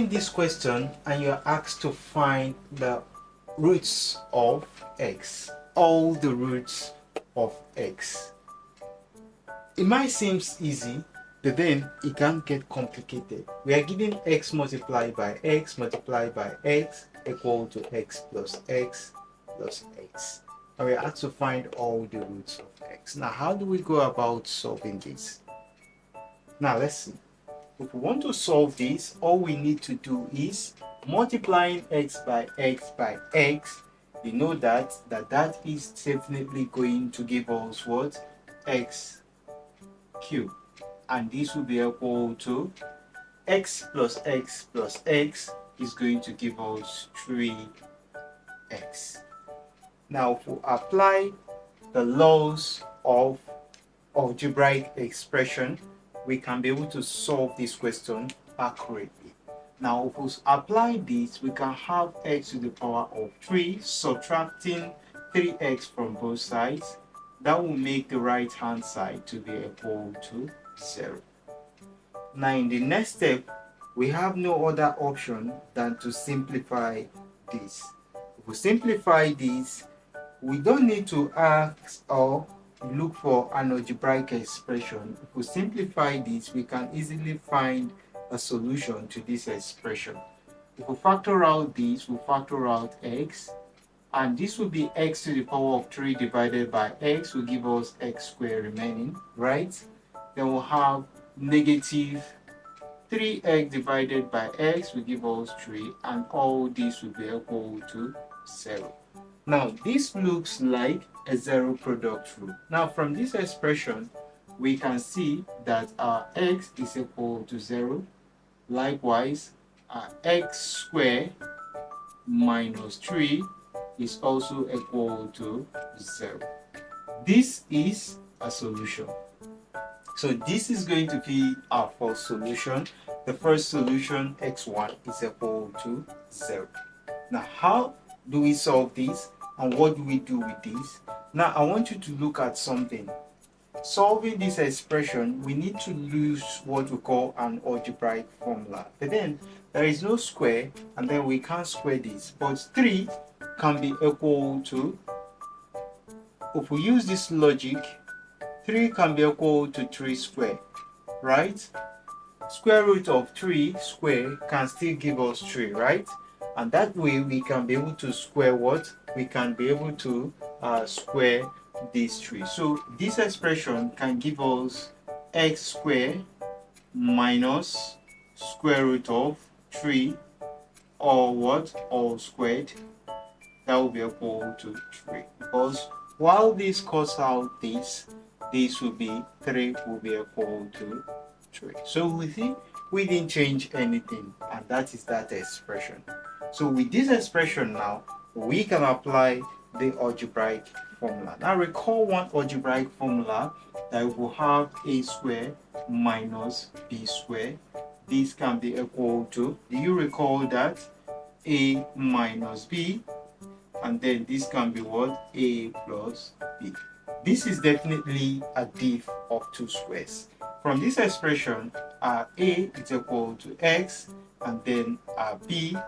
given this question and you're asked to find the roots of x, all the roots of x, it might seem easy, but then it can get complicated. We are given x multiplied by x multiplied by x equal to x plus x plus x. And we are asked to find all the roots of x. Now, how do we go about solving this? Now, let's see. If we want to solve this, all we need to do is multiplying x by x by x. We know that is definitely going to give us what? X cubed. And this will be equal to x plus x plus x is going to give us 3x. Now, if we apply the laws of algebraic expression, we can be able to solve this question accurately. Now, if we apply this, we can have x to the power of 3, subtracting 3x from both sides. That will make the right hand side to be equal to 0. Now, in the next step, we have no other option than to simplify this. If we simplify this, we don't need to ask or look for an algebraic expression. If we simplify this, we can easily find a solution to this expression. If we factor out this, we factor out x, and this will be x to the power of 3 divided by x will give us x squared remaining, right? Then we'll have negative 3x divided by x will give us 3, and all this will be equal to 0. Now, this looks like a zero product rule. Now, from this expression, we can see that our x is equal to 0. Likewise, our x squared minus 3 is also equal to 0. This is a solution. So this is going to be our first solution. The first solution, x1 is equal to 0. Now, how do we solve this and what do we do with this? Now, I want you to look at something. Solving this expression, we need to use what we call an algebraic formula. But then there is no square, and then we can't square this. But 3 can be equal to, if we use this logic, 3 can be equal to 3 squared, right? Square root of 3 square can still give us 3, right? And that way we can be able to square what? We can be able to square these 3. So this expression can give us x squared minus square root of 3, or what? All squared. That will be equal to 3. Because while this cuts out this will be 3 will be equal to 3. So we see we didn't change anything, and that is that expression. So with this expression now, we can apply the algebraic formula. Now recall one algebraic formula that will have a squared minus b squared. This can be equal to, do you recall that? A minus b, and then this can be what? A plus b. This is definitely a diff of 2 squares. From this expression, a is equal to x, and then b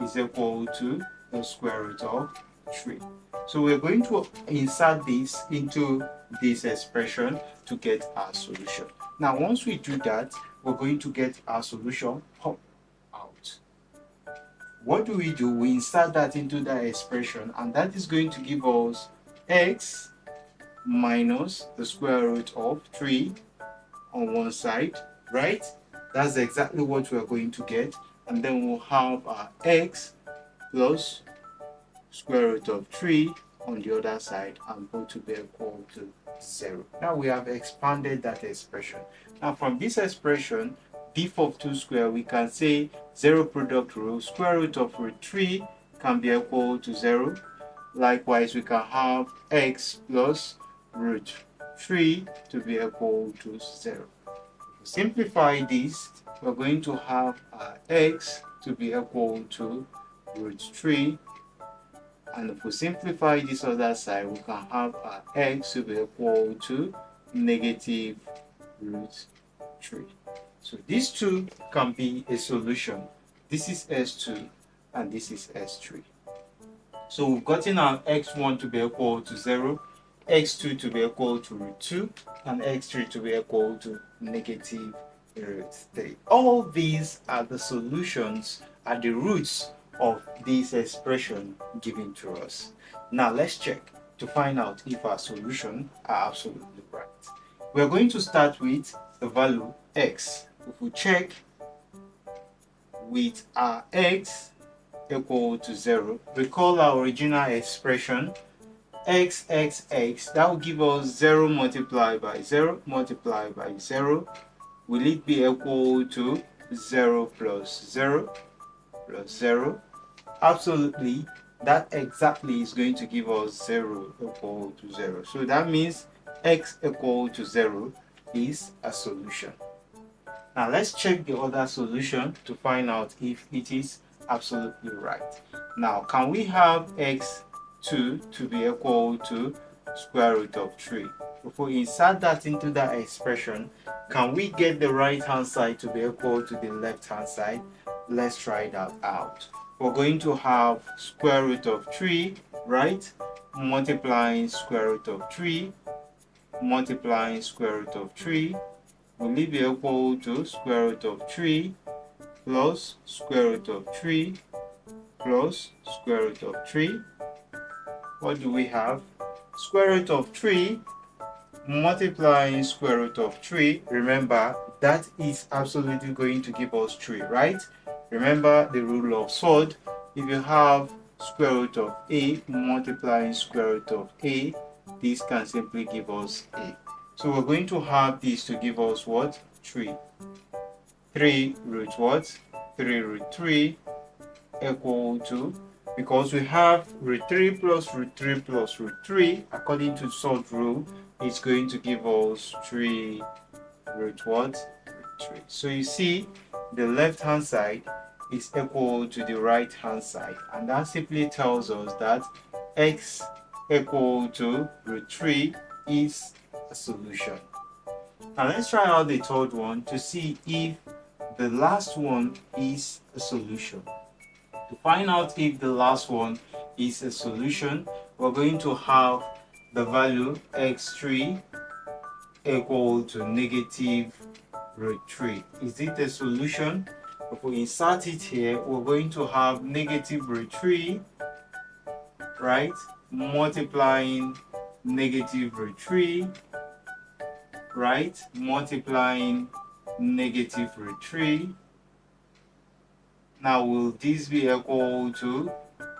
is equal to the square root of 3. So we're going to insert this into this expression to get our solution. Now, once we do that, we're going to get our solution pop out. What do? We insert that into that expression, and that is going to give us x minus the square root of 3 on one side, right? That's exactly what we're going to get. And then we'll have our x plus square root of 3 on the other side, and both will be equal to 0. Now we have expanded that expression. Now from this expression, diff of 2 square, we can say 0 product rule, square root of root 3 can be equal to 0. Likewise, we can have x plus root 3 to be equal to 0. If we simplify this, we're going to have x to be equal to root 3, and if we simplify this other side, we can have x to be equal to negative root 3. So these two can be a solution. This is S2 and this is S3. So we've gotten our x1 to be equal to 0, x2 to be equal to root 2, and x3 to be equal to negative root 3. All these are the solutions, are the roots of this expression given to us. Now let's check to find out if our solutions are absolutely right. We're going to start with the value x. If we check with our x equal to 0, recall our original expression x, that will give us 0 multiplied by 0 multiplied by 0. Will it be equal to 0 plus 0 plus 0? Absolutely, that exactly is going to give us 0 equal to 0. So that means x equal to 0 is a solution. Now let's check the other solution to find out if it is absolutely right. Now, can we have x2 to be equal to square root of 3? If we insert that into that expression, can we get the right hand side to be equal to the left hand side? Let's try that out. We're going to have square root of 3, right? Multiplying square root of 3, multiplying square root of 3, will it be equal to square root of 3 plus square root of 3 plus square root of 3. What do we have? Square root of 3 multiplying square root of 3. Remember, that is absolutely going to give us 3, right? Remember the rule of third. If you have square root of a multiplying square root of a, this can simply give us a. So we're going to have this to give us what? 3. 3 root what? 3 root 3 equal to, because we have root 3 plus root 3 plus root 3, according to third rule, it's going to give us 3 root what? Root 3. So you see, the left hand side is equal to the right hand side, and that simply tells us that x equal to root 3 is a solution. Now let's try out the third one to see if the last one is a solution. To find out if the last one is a solution, we're going to have the value x3 equal to negative root 3. Is it a solution? If we insert it here, we're going to have negative root 3, right? Multiplying negative root 3, right? Multiplying negative root 3. Now will this be equal to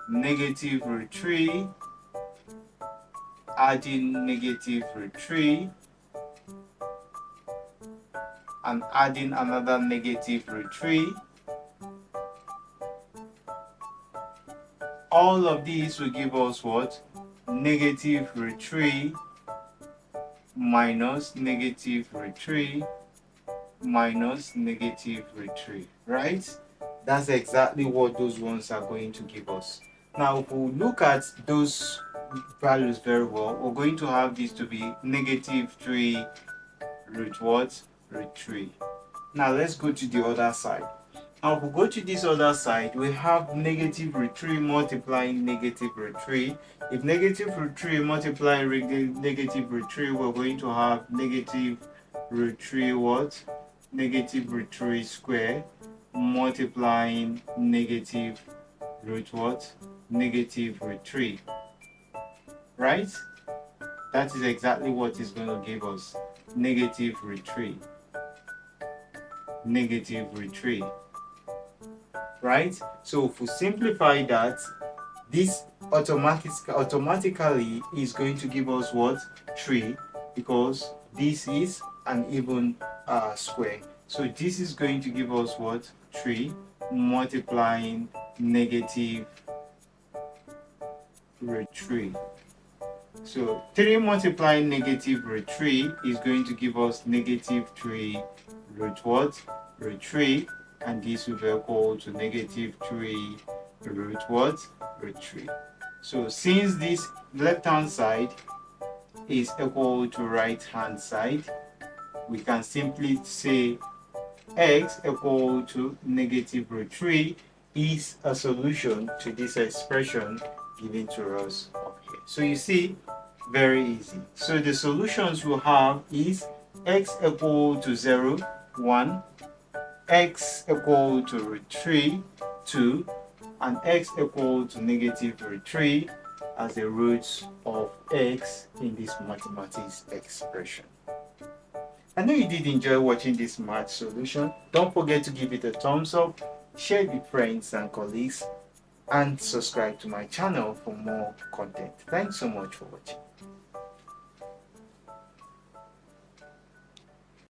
negative root 3 adding negative root 3 and adding another negative root 3? All of these will give us what? Negative root 3 minus negative root 3 minus negative root 3, right? That's exactly what those ones are going to give us. Now, if we look at those values very well, we're going to have this to be negative 3 root what? Root 3. Now, let's go to the other side. Now, if we go to this other side, we have negative root 3 multiplying negative root 3. If negative root 3 multiplying negative root 3, we're going to have negative root 3 what? Negative root 3 square multiplying negative root what? Negative root 3. Right? That is exactly what is going to give us negative root 3. Negative root 3. Right? So if we simplify that, this automatically is going to give us what? 3, because this is an even square. So this is going to give us what? 3 multiplying negative root 3. So 3 multiplying negative root 3 is going to give us negative 3 root what? Root 3, and this will be equal to negative 3 root what? Root 3. So since this left hand side is equal to right hand side, we can simply say x equal to negative root 3 is a solution to this expression given to us up here. So you see, very easy. So the solutions we have is x equal to 0, 1, x equal to root 3, 2, and x equal to negative root 3 as the roots of x in this mathematics expression. I know you did enjoy watching this math solution. Don't forget to give it a thumbs up, share it with friends and colleagues, and subscribe to my channel for more content. Thanks so much for watching.